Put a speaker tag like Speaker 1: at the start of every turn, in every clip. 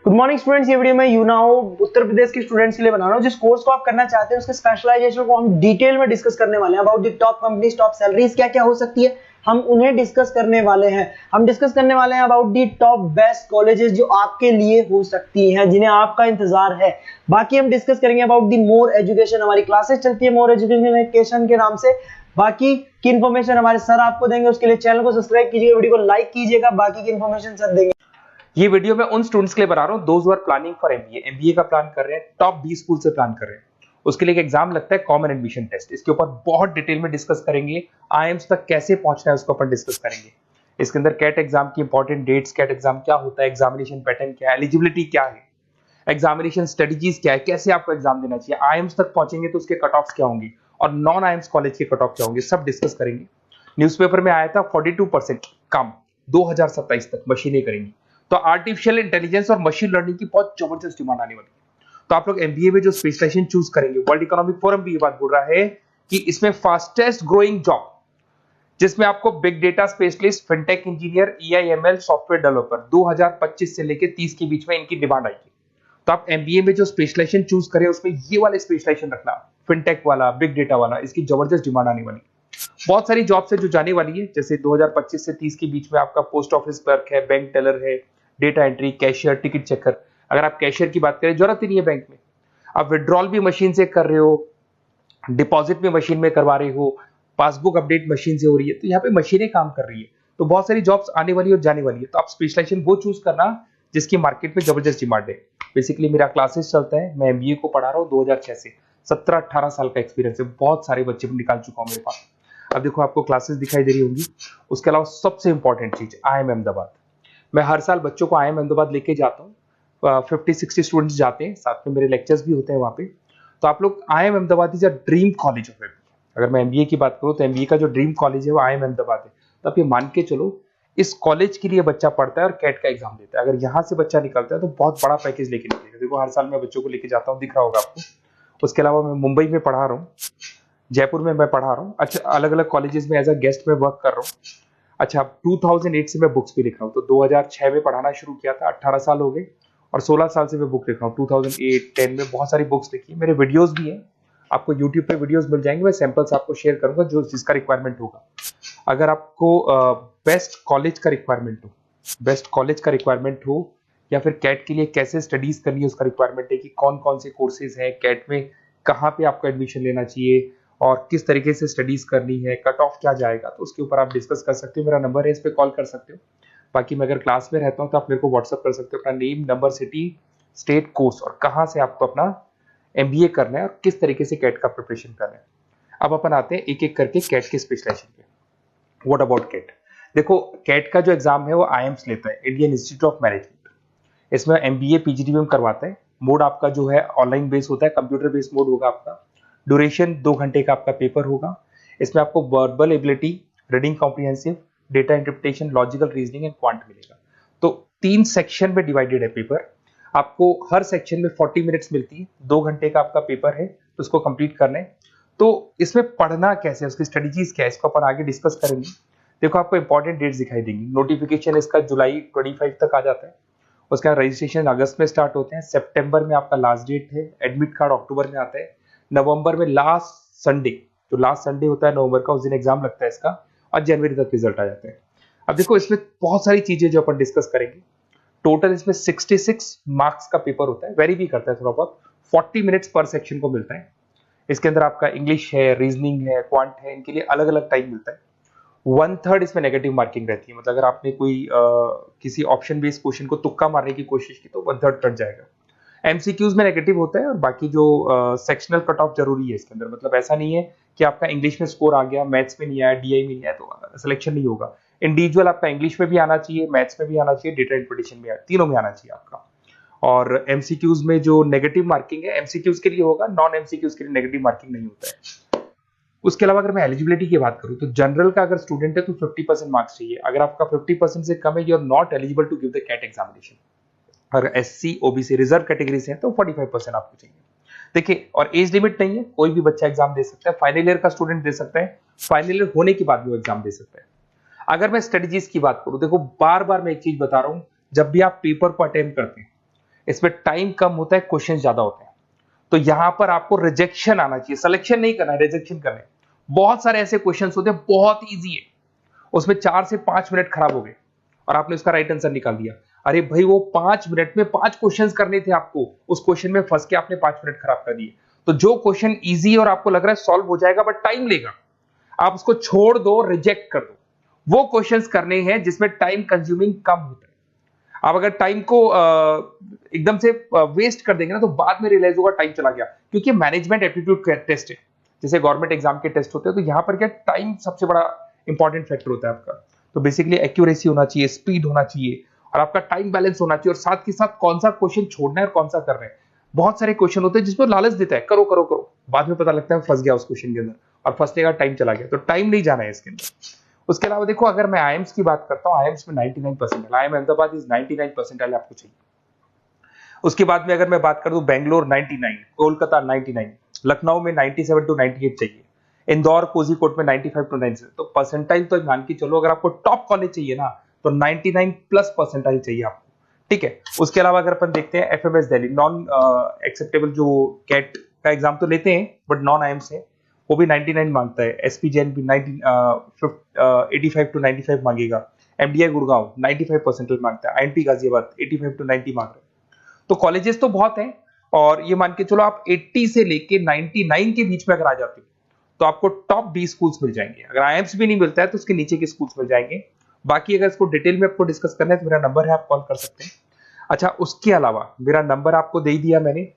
Speaker 1: Good morning students, ये video मैं यूनाओ उत्तर प्रदेश के स्टूडेंट्स के लिए बना रहा हूँ। जिस कोर्स को आप करना चाहते हैं उसके स्पेशलाइजेशन को हम डिटेल में डिस्कस करने वाले हैं। About the top companies, top salaries क्या क्या हो सकती है, हम उन्हें डिस्कस करने वाले हैं। हम डिस्कस करने वाले हैं about the top best colleges जो आपके लिए हो सकती हैं, जिन्हें आपका इंतजार है। बाकी हम डिस्कस करेंगे अबाउट द मोर एजुकेशन। हमारी क्लासेस चलती है मोर एजुकेशन के नाम से। बाकी की इन्फॉर्मेशन हमारे सर आपको देंगे, उसके लिए चैनल को सब्सक्राइब कीजिएगा, वीडियो को लाइक कीजिएगा। बाकी की इन्फॉर्मेशन सर देंगे।
Speaker 2: ये वीडियो मैं उन स्टूडेंट्स के लिए बना रहा हूं those who are planning for MBA का प्लान कर रहे हैं, टॉप 20 स्कूल से प्लान कर रहे हैं। उसके लिए एक एग्जाम लगता है कॉमन एडमिशन टेस्ट। इसके ऊपर बहुत डिटेल में डिस्कस करेंगे। आईएम्स तक कैसे पहुंचना है उसको अपन डिस्कस करेंगे। इसके अंदर कैट एग्जाम की इंपॉर्टेंट डेट्स, कैट एग्जाम क्या होता है, एग्जामिनेशन पैटर्न क्या है, एलिजिबिलिटी क्या है, एग्जामिनेशन स्ट्रेटजीज क्या है, कैसे आपको एग्जाम देना चाहिए, आईएम्स तक पहुंचेंगे तो उसके कट ऑफ क्या होंगे और नॉन आईएम्स कॉलेज के कट ऑफ क्या होंगे, सब डिस्कस करेंगे। न्यूज़पेपर में आया था 42% कम 2027 तक मशीनें करेंगी। तो आर्टिफिशियल इंटेलिजेंस और मशीन लर्निंग की बहुत जबरदस्त डिमांड आने वाली है। तो आप लोग एमबीए में जो स्पेशलाइजेशन चूज करेंगे, वर्ल्ड इकोनॉमिक फोरम भी ये बात बोल रहा है कि इसमें फास्टेस्ट ग्रोइंग जॉब, जिसमें आपको big data specialist, fintech engineer, AI ML software developer 2025 से लेकर 30 के बीच में इनकी डिमांड आएगी। तो आप एमबीए में जो स्पेशलाइजेशन चूज करें उसमें ये वाले स्पेशलाइजेशन रखना, फिनटेक वाला, बिग डेटा वाला, इसकी जबरदस्त डिमांड आने वाली है। बहुत सारी जॉब्स है जो जाने वाली है, जैसे 2025 से 30 के बीच में आपका पोस्ट ऑफिस क्लर्क है, बैंक टेलर है, data entry, cashier, ticket checker. अगर आप कैशियर की बात करें, जरूरत ही नहीं है बैंक में, आप विड्रॉल भी मशीन से कर रहे हो, डिपॉजिट भी मशीन में करवा रहे हो, पासबुक अपडेट मशीन से हो रही है, तो यहाँ पे मशीनें काम कर रही है। तो बहुत सारी जॉब्स आने वाली और जाने वाली है। तो आप स्पेशलाइजेशन वो चूज करना जिसकी मार्केट में जबरदस्त डिमांड है। बेसिकली मेरा क्लासेस चलता है, मैं एमबीए को पढ़ा रहा हूँ 2006 से। 17-18 साल का एक्सपीरियंस है, बहुत सारे बच्चे निकाल चुका हूँ मेरे पास। अब देखो आपको क्लासेस दिखाई दे रही होंगी। उसके अलावा सबसे इंपॉर्टेंट चीज, आईएम अहमदाबाद। मैं हर साल बच्चों को आईएम अहमदाबाद लेके जाता हूँ। 50-60 स्टूडेंट्स जाते हैं, साथ में मेरे लेक्चर्स भी होते हैं वहाँ पे। तो आप लोग, IIM Ahmedabad is a dream college of MBA. अगर मैं एमबीए की बात करूँ तो एमबीए का जो ड्रीम कॉलेज है वो आईएम अहमदाबाद है। तो आप ये मान के चलो, इस कॉलेज के लिए बच्चा पढ़ता है और कैट का एग्जाम देता है। अगर यहाँ से बच्चा निकलता है तो बहुत बड़ा पैकेज लेके निकलेगा। देखो हर साल मैं बच्चों को लेके जाता हूँ, दिख रहा होगा आपको। उसके अलावा मैं मुंबई में पढ़ा रहा हूँ, जयपुर में मैं पढ़ा रहा हूँ। अच्छा, अलग अलग कॉलेजेस में एज अ गेस्ट में वर्क कर रहा हूँ। अच्छा, 2008 से मैं बुक्स भी लिख रहा हूँ। तो 2006 में पढ़ाना शुरू किया था, 18 साल हो गए, और 16 साल से मैं बुक लिख रहा हूँ। 2008-10 में बहुत सारी बुक्स लिखी, मेरे वीडियोस भी हैं, आपको यूट्यूब पे वीडियोस मिल जाएंगे। मैं सैंपल्स आपको शेयर करूंगा जो जिसका रिक्वायरमेंट होगा। अगर आपको बेस्ट कॉलेज का रिक्वायरमेंट हो, या फिर कैट के लिए कैसे स्टडीज करनी है उसका रिक्वायरमेंट है, कि कौन कौन से कोर्सेज हैं कैट में, कहाँ पे आपको एडमिशन लेना चाहिए और किस तरीके से स्टडीज करनी है, कट ऑफ क्या जाएगा, तो उसके ऊपर आप डिस्कस कर सकते हो। मेरा नंबर है, इस पे कॉल कर सकते हो। बाकी मैं अगर क्लास में रहता हूँ तो आप मेरे को व्हाट्सअप कर सकते हो, अपना name, number, city, state, course और कहाँ से आपको अपना एमबीए करना है और किस तरीके से कैट का प्रिपरेशन करना है। अब अपन आते हैं एक एक करके कैट के स्पेशलाइजेशन पे। What about CAT? देखो, कैट का जो एग्जाम है वो आईएम्स लेता है, इंडियन इंस्टीट्यूट ऑफ मैनेजमेंट। इसमें एमबीए पीजीडीएम करवाता है। मोड आपका जो है ऑनलाइन बेस होता है, कंप्यूटर बेस्ड मोड होगा आपका। ड्यूरेशन 2 घंटे का आपका पेपर होगा। इसमें आपको verbal ability, reading comprehensive, data interpretation, logical reasoning and quant मिलेगा। तो 3 सेक्शन में डिवाइडेड है पेपर। आपको हर सेक्शन में 40 मिनट्स मिलती है। 2 घंटे का आपका पेपर है, तो उसको कंप्लीट करना है। तो इसमें पढ़ना कैसे है, उसकी स्ट्रेटजीज क्या है, इसको अपन आगे डिस्कस करेंगे। देखो आपको इंपॉर्टेंट डेट्स दिखाई देंगी। नोटिफिकेशन इसका जुलाई 25 तक आ जाता है। उसका रजिस्ट्रेशन अगस्त में स्टार्ट होते हैं, सितंबर में आपका लास्ट डेट है, एडमिट कार्ड अक्टूबर में आता है, नवंबर में लास्ट संडे, जो लास्ट संडे होता है नवंबर का, उस दिन एग्जाम लगता है इसका, और जनवरी तक रिजल्ट आ जाता है। अब देखो इसमें बहुत सारी चीजें जो अपन डिस्कस करेंगे। टोटल इसमें 66 मार्क्स का पेपर होता है, वेरी भी करता है थोड़ा बहुत। 40 मिनट्स पर सेक्शन को मिलता है। इसके अंदर आपका इंग्लिश है, रीजनिंग है, क्वांट है, इनके लिए अलग अलग टाइम मिलता है। 1/3 इसमें नेगेटिव मार्किंग रहती है, मतलब अगर आपने कोई किसी ऑप्शन बेस्ड क्वेश्चन को तुक्का मारने की कोशिश की तो 1/3 कट जाएगा। एमसीक्यूज में नेगेटिव होता है, और बाकी जो सेक्शनल कट ऑफ जरूरी है इसके अंदर। मतलब ऐसा नहीं है कि आपका इंग्लिश में स्कोर आ गया, मैथ्स में नहीं आया, डीआई में नहीं आया तो सिलेक्शन नहीं होगा। इंडिविजुअल आपका इंग्लिश में भी आना चाहिए, मैथ्स में भी आना चाहिए, डेटा इंटरप्रिटेशन में, तीनों में आना चाहिए आपका। और एमसीक्यूज में जो नेगेटिव मार्किंग है एमसीक्यूज के लिए होगा, नॉन एमसीक्यूज के लिए नेगेटिव मार्किंग नहीं होता है। उसके अलावा अगर मैं एलिजिबिलिटी की बात करूं तो जनरल का अगर स्टूडेंट है तो 50% मार्क्स चाहिए। अगर आपका 50% से कम है, you are not eligible to give the CAT examination. अगर एससी, ओबीसी, रिजर्व कैटेगरी से है तो 45% आपको चाहिए। देखिए, और एज लिमिट नहीं है, कोई भी बच्चा एग्जाम दे सकता है। फाइनल ईयर का स्टूडेंट दे सकता है, फाइनल ईयर होने के बाद भी वो एग्जाम दे सकता है। अगर मैं स्ट्रेटजीज की बात करूं, देखो बार बार मैं एक चीज बता रहा हूं, जब भी आप पेपर को अटेम्प्ट करते हैं, इसमें टाइम कम होता है, क्वेश्चन ज्यादा होते हैं। तो यहां पर आपको रिजेक्शन आना चाहिए, सिलेक्शन नहीं करना है, रिजेक्शन करना है। बहुत सारे ऐसे क्वेश्चंस होते हैं बहुत इजी है, उसमें 4 से 5 मिनट खराब हो गए और आपने उसका राइट आंसर निकाल दिया। अरे भाई वो 5 मिनट में 5 क्वेश्चंस करने थे आपको, उस क्वेश्चन में फंस के आपने 5 मिनट खराब कर दिए। तो जो क्वेश्चन इजी और आपको लग रहा है सॉल्व हो जाएगा बट टाइम लेगा, आप उसको छोड़ दो, रिजेक्ट कर दो। वो क्वेश्चंस करने हैं जिसमें टाइम कंज्यूमिंग कम होता है। आप अगर टाइम को एकदम से वेस्ट कर देंगे ना तो बाद में रियलाइज होगा टाइम चला गया, क्योंकि मैनेजमेंट एप्टीट्यूड टेस्ट है, जैसे गवर्नमेंट एग्जाम के टेस्ट होते हैं। तो यहां पर क्या टाइम सबसे बड़ा इंपॉर्टेंट फैक्टर होता है आपका। तो बेसिकली एक्यूरेसी होना चाहिए, स्पीड होना चाहिए और आपका टाइम बैलेंस होना चाहिए, और साथ के साथ कौन सा क्वेश्चन छोड़ना है और कौन सा करना है। बहुत सारे क्वेश्चन होते हैं जिसमें लालच देता है करो करो करो, बाद में पता लगता है फंस गया उस क्वेश्चन के अंदर और फंसने का टाइम चला गया। तो टाइम नहीं जाना है इसके अंदर। उसके अलावा देखो, अगर मैं आईएम्स की बात करता हूँ, आईएम्स में 99 percentile, IIM Ahmedabad is 99 percentile आपको चाहिए। उसके बाद में अगर मैं बात कर दूं, बेंगलोर 99, कोलकाता 99, लखनऊ में 97 टू 98 चाहिए, इंदौर कोझीकोड में 95 टू 97। तो परसेंटाइल तो मान के चलो, अगर आपको टॉप कॉलेज चाहिए ना तो 99 प्लस परसेंटाइल चाहिए आपको, ठीक है। उसके अलावा अगर अपन देखते हैं एफएमएस दिल्ली, नॉन एक्सेप्टेबल जो कैट का एग्जाम तो लेते हैं बट नॉन आईएम्स है, वो भी 99 मांगता है। एसपी जैन भी 85 टू 95 मांगेगा। एमडीआई गुड़गांव 95 परसेंटाइल मांगता है। आईएनपी गाजियाबाद 85 टू 90 मांग रहे हैं। तो कॉलेजेस तो बहुत हैं, और ये मान के चलो आप 80 से लेके 99 के बीच में अगर आ जाते हो तो आपको टॉप 20 स्कूल्स मिल जाएंगे। अगर आईएम्स भी नहीं मिलता है तो उसके नीचे के स्कूल्स मिल जाएंगे। बाकी अगर इसको डिटेल में आपको डिस्कस करना है तो मेरा नंबर है, आप कॉल कर सकते हैं। अच्छा, उसके अलावा मेरा नंबर आपको दे दिया मैंने,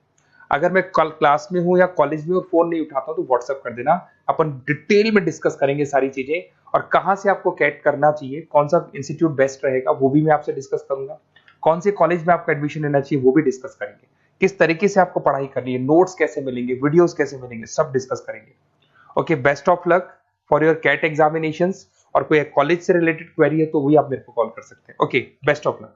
Speaker 2: अगर मैं कल क्लास में हूं या कॉलेज में हूं, फोन नहीं उठाता हूं तो व्हाट्सएप कर देना, अपन डिटेल में डिस्कस करेंगे सारी चीजें। और कहां से आपको कैट करना चाहिए, कौन सा इंस्टीट्यूट बेस्ट रहेगा वो भी मैं आपसे डिस्कस करूंगा। कौन से कॉलेज में आपको एडमिशन लेना चाहिए वो भी डिस्कस करेंगे। किस तरीके से आपको पढ़ाई करनी है, नोट्स कैसे मिलेंगे, वीडियोस कैसे मिलेंगे, सब डिस्कस करेंगे। Okay, best of luck for your CAT examinations. और कोई कॉलेज से रिलेटेड क्वेरी है तो वही आप मेरे को कॉल कर सकते हैं। Okay, best of luck.